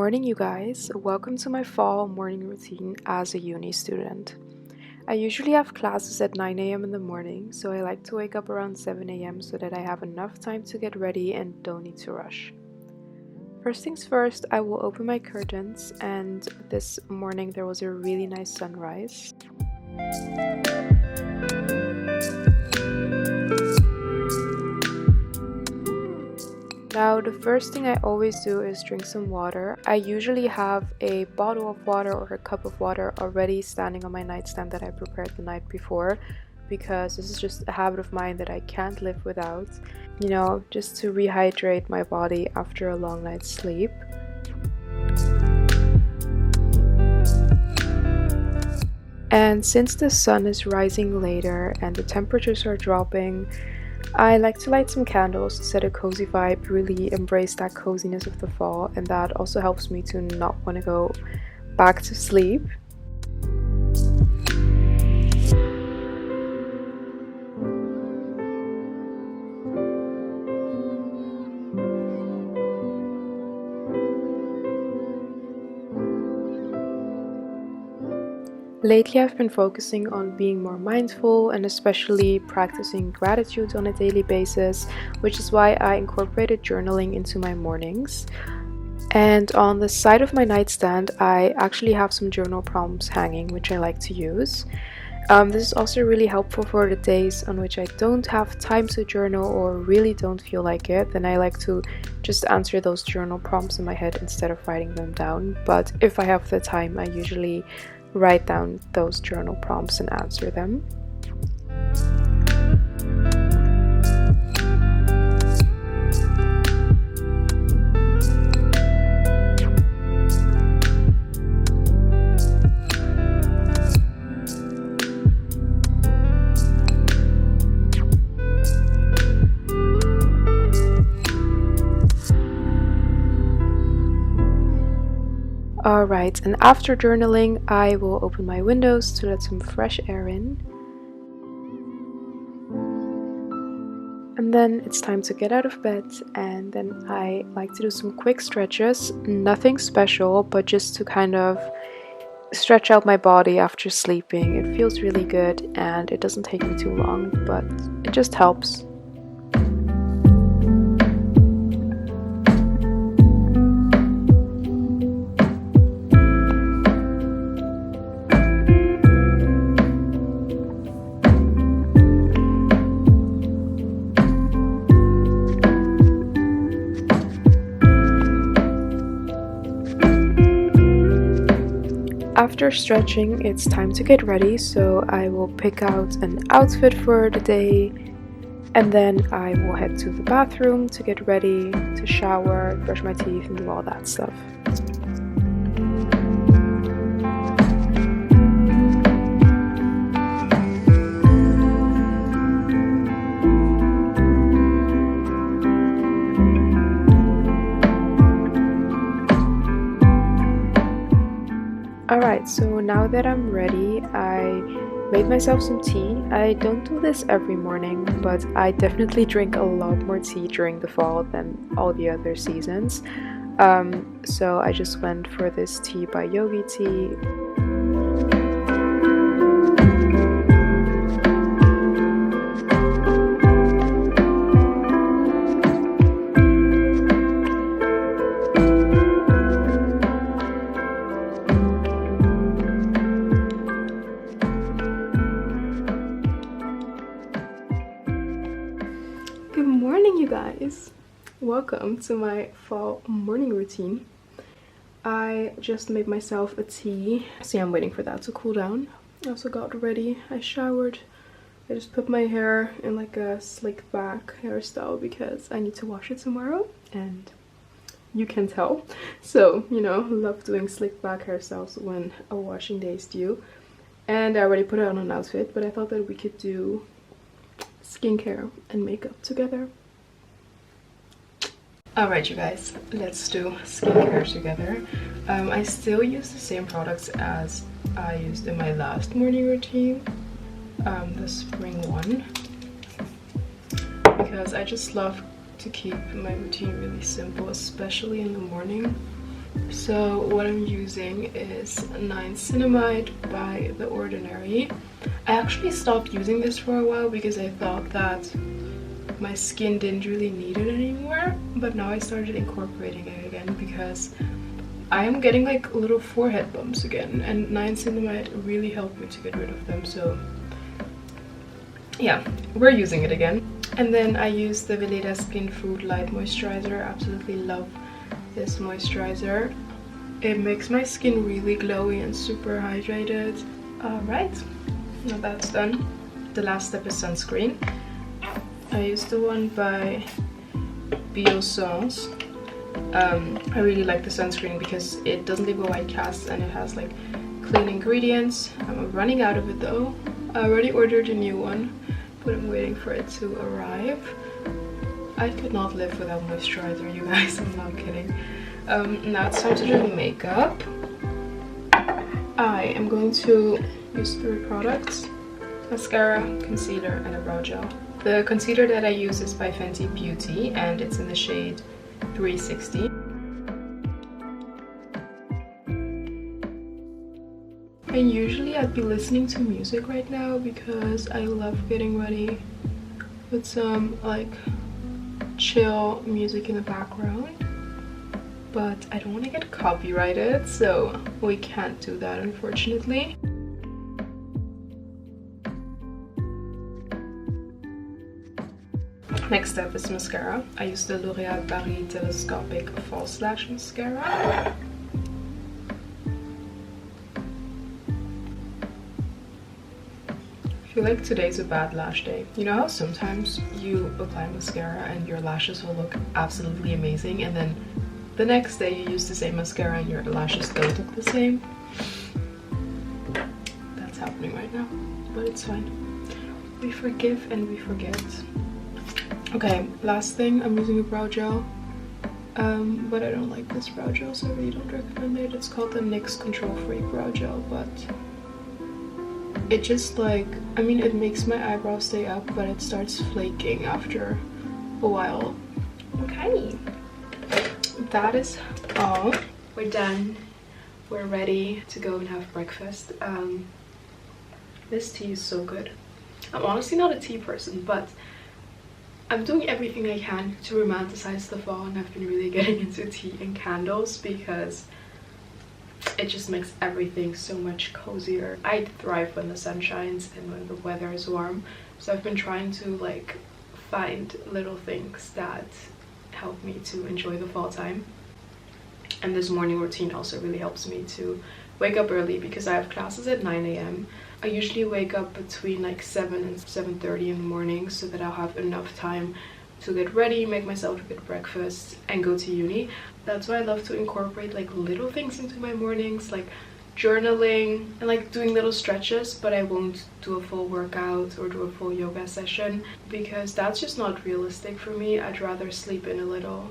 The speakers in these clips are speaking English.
morning, you guys. Welcome to my fall morning routine as a uni student. I usually have classes at 9 a.m. in the morning, so I like to wake up around 7 a.m. so that I have enough time to get ready and don't need to rush. First things first, I will open my curtains, and this morning there was a really nice sunrise. Now, the first thing I always do is drink some water. I usually have a bottle of water or a cup of water already standing on my nightstand that I prepared the night before, because this is just a habit of mine that I can't live without, just to rehydrate my body after a long night's sleep. And since the sun is rising later and the temperatures are dropping, I like to light some candles to set a cozy vibe, really embrace that coziness of the fall, and that also helps me to not want to go back to sleep. Lately, I've been focusing on being more mindful and especially practicing gratitude on a daily basis, which is why I incorporated journaling into my mornings. And on the side of my nightstand, I actually have some journal prompts hanging, which I like to use. This is also really helpful for the days on which I don't have time to journal or really don't feel like it. Then I like to just answer those journal prompts in my head instead of writing them down. But if I have the time, I usually write down those journal prompts and answer them. Alright, and after journaling, I will open my windows to let some fresh air in. And then it's time to get out of bed, and then I like to do some quick stretches. Nothing special, but just to kind of stretch out my body after sleeping. It feels really good and it doesn't take me too long, but it just helps. After stretching, it's time to get ready, so I will pick out an outfit for the day, and then I will head to the bathroom to get ready, to shower, brush my teeth, and do all that stuff. Alright, so now that I'm ready, I made myself some tea. I don't do this every morning, but I definitely drink a lot more tea during the fall than all the other seasons. So I just went for this tea by Yogi Tea. Good morning, you guys! Welcome to my fall morning routine. I just made myself a tea. See, I'm waiting for that to cool down. I also got ready. I showered. I just put my hair in like a slick back hairstyle because I need to wash it tomorrow, and you can tell. So, love doing slick back hairstyles when a washing day is due. And I already put on an outfit, but I thought that we could do skincare and makeup together. Alright, you guys, let's do skincare together. I still use the same products as I used in my last morning routine, the spring one, because I just love to keep my routine really simple, especially in the morning. So what I'm using is niacinamide by The Ordinary. I actually stopped using this for a while because I thought that my skin didn't really need it anymore, but now I started incorporating it again because I am getting like little forehead bumps again, and niacinamide really helped me to get rid of them. So yeah, we're using it again. And then I use the Veleda Skin Food Light Moisturizer. I absolutely love this moisturizer. It makes my skin really glowy and super hydrated. Alright, now that's done. The last step is sunscreen. I use the one by Biossance. I really like the sunscreen because it doesn't leave a white cast and it has like clean ingredients. I'm running out of it though. I already ordered a new one, but I'm waiting for it to arrive. I could not live without moisturizer, you guys. I'm not kidding. Now it's time to do makeup. I am going to use 3 products: mascara, concealer, and a brow gel. The concealer that I use is by Fenty Beauty and it's in the shade 360. And usually I'd be listening to music right now because I love getting ready with some like chill music in the background, but I don't want to get copyrighted, so we can't do that unfortunately. Next step is mascara. I use the L'Oréal Paris Telescopic False Lash Mascara. I feel like today's a bad lash day. You know how sometimes you apply mascara and your lashes will look absolutely amazing, and then the next day you use the same mascara and your lashes don't look the same? That's happening right now, but it's fine. We forgive and we forget. Okay, last thing, I'm using a brow gel, but I don't like this brow gel, so I really don't recommend it. It's called the NYX Control Freak Brow Gel, but it just like, I mean, it makes my eyebrows stay up, but it starts flaking after a while. Okay, that is all. We're done. We're ready to go and have breakfast. This tea is so good. I'm honestly not a tea person, but I'm doing everything I can to romanticize the fall, and I've been really getting into tea and candles because it just makes everything so much cozier. I thrive when the sun shines and when the weather is warm, so I've been trying to like find little things that help me to enjoy the fall time. And this morning routine also really helps me to wake up early because I have classes at 9 a.m. I usually wake up between like 7 and 7:30 in the morning so that I'll have enough time to get ready, make myself a good breakfast, and go to uni. That's why I love to incorporate like little things into my mornings, like journaling and like doing little stretches, but I won't do a full workout or do a full yoga session because that's just not realistic for me. I'd rather sleep in a little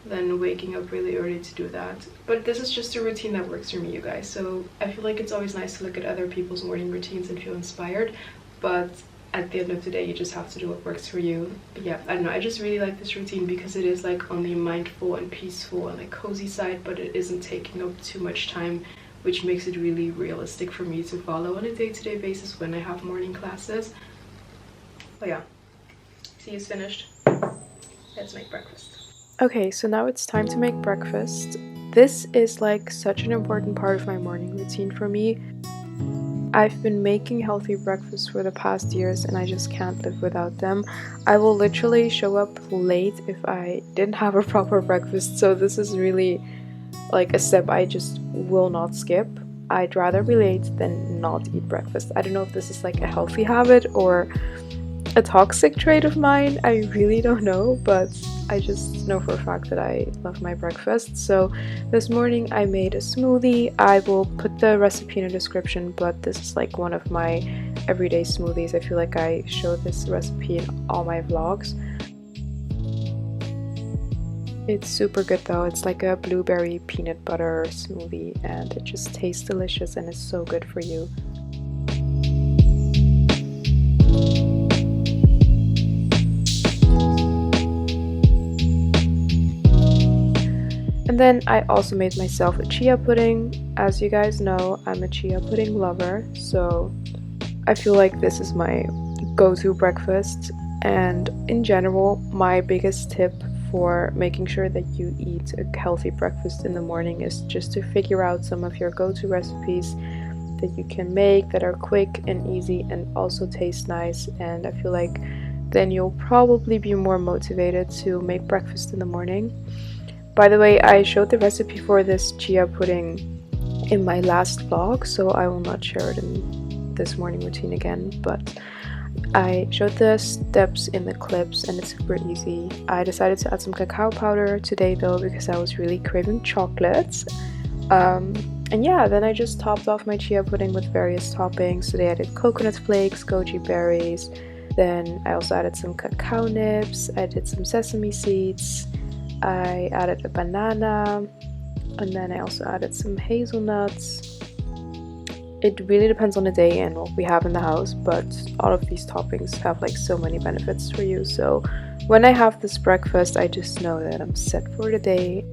than waking up really early to do that. But this is just a routine that works for me, you guys. So I feel like it's always nice to look at other people's morning routines and feel inspired, but at the end of the day you just have to do what works for you. But yeah, I don't know, I just really like this routine because it is like on the mindful and peaceful and like cozy side, but it isn't taking up too much time, which makes it really realistic for me to follow on a day-to-day basis when I have morning classes. But yeah, tea is finished. Let's make breakfast. Okay, so now it's time to make breakfast. This is like such an important part of my morning routine for me. I've been making healthy breakfast for the past years and I just can't live without them. I will literally show up late if I didn't have a proper breakfast, so this is really like a step I just will not skip. I'd rather be late than not eat breakfast. I don't know if this is like a healthy habit or a toxic trait of mine. I really don't know, but I just know for a fact that I love my breakfast. So this morning I made a smoothie. I will put the recipe in the description, but this is like one of my everyday smoothies. I feel like I show this recipe in all my vlogs. It's super good though. It's like a blueberry peanut butter smoothie and it just tastes delicious and is so good for you. And then I also made myself a chia pudding. As you guys know, I'm a chia pudding lover, so I feel like this is my go-to breakfast. And in general, my biggest tip for making sure that you eat a healthy breakfast in the morning is just to figure out some of your go-to recipes that you can make that are quick and easy and also taste nice. And I feel like then you'll probably be more motivated to make breakfast in the morning. By the way, I showed the recipe for this chia pudding in my last vlog, so I will not share it in this morning routine again, but I showed the steps in the clips and it's super easy. I decided to add some cacao powder today though because I was really craving chocolates. And yeah, then I just topped off my chia pudding with various toppings. Today I did coconut flakes, goji berries, then I also added some cacao nibs, I did some sesame seeds, I added a banana, and then I also added some hazelnuts. It really depends on the day and what we have in the house, but all of these toppings have like so many benefits for you. So when I have this breakfast, I just know that I'm set for the day.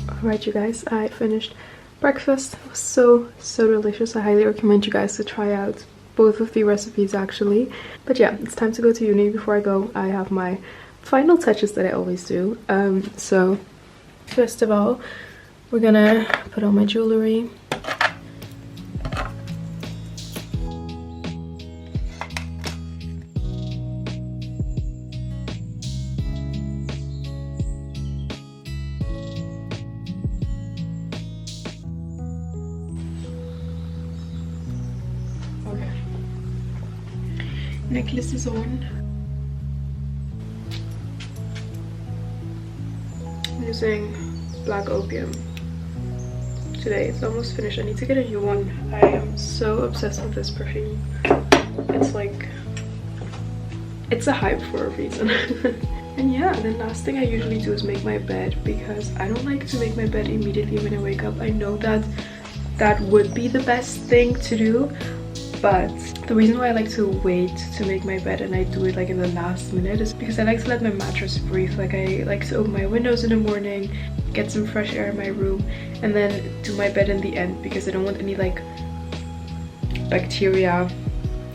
Alright you guys, I finished breakfast. It was so delicious. I highly recommend you guys to try out both of the recipes actually. But yeah, it's time to go to uni. Before I go, I have my final touches that I always do. So first of all, we're gonna put on my jewelry. Okay. Necklace is on. Using black opium today. It's almost finished. I need to get a new one. I am so obsessed with this perfume. It's like, it's a hype for a reason. And yeah, the last thing I usually do is make my bed because I don't like to make my bed immediately when I wake up. I know that that would be the best thing to do, but the reason why I like to wait to make my bed and I do it like in the last minute is because I like to let my mattress breathe. Like I like to open my windows in the morning, get some fresh air in my room, and then do my bed in the end because I don't want any like bacteria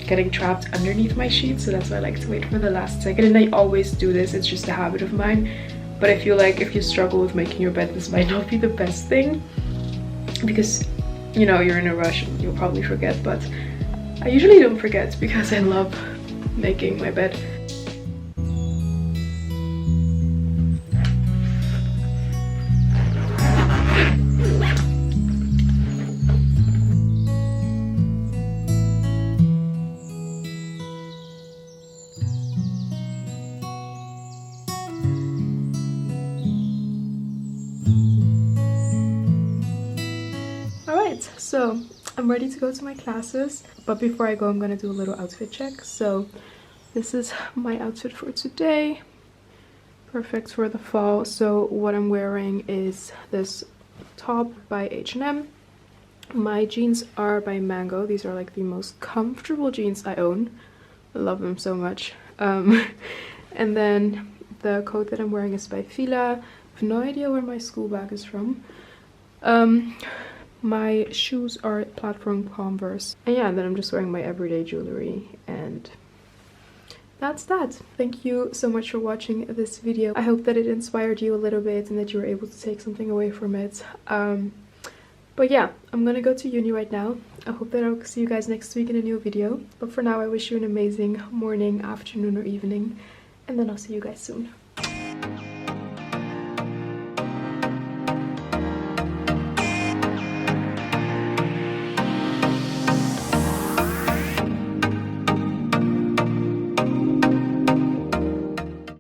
getting trapped underneath my sheets. So that's why I like to wait for the last second, and I always do this. It's just a habit of mine. But I feel like if you struggle with making your bed, this might not be the best thing because, you know, you're in a rush and you'll probably forget. But I usually don't forget because I love making my bed. Alright, so I'm ready to go to my classes, but before I go I'm gonna do a little outfit check. So this is my outfit for today, perfect for the fall. So what I'm wearing is this top by H&M. My jeans are by Mango. These are like the most comfortable jeans I own. I love them so much. And then the coat that I'm wearing is by Fila. I have no idea where my school bag is from. My shoes are platform Converse. And yeah, then I'm just wearing my everyday jewelry, and that's that. Thank you so much for watching this video. I hope that it inspired you a little bit and that you were able to take something away from it. But yeah, I'm gonna go to uni right now. I hope that I'll see you guys next week in a new video. But for now, I wish you an amazing morning, afternoon, or evening, and then I'll see you guys soon.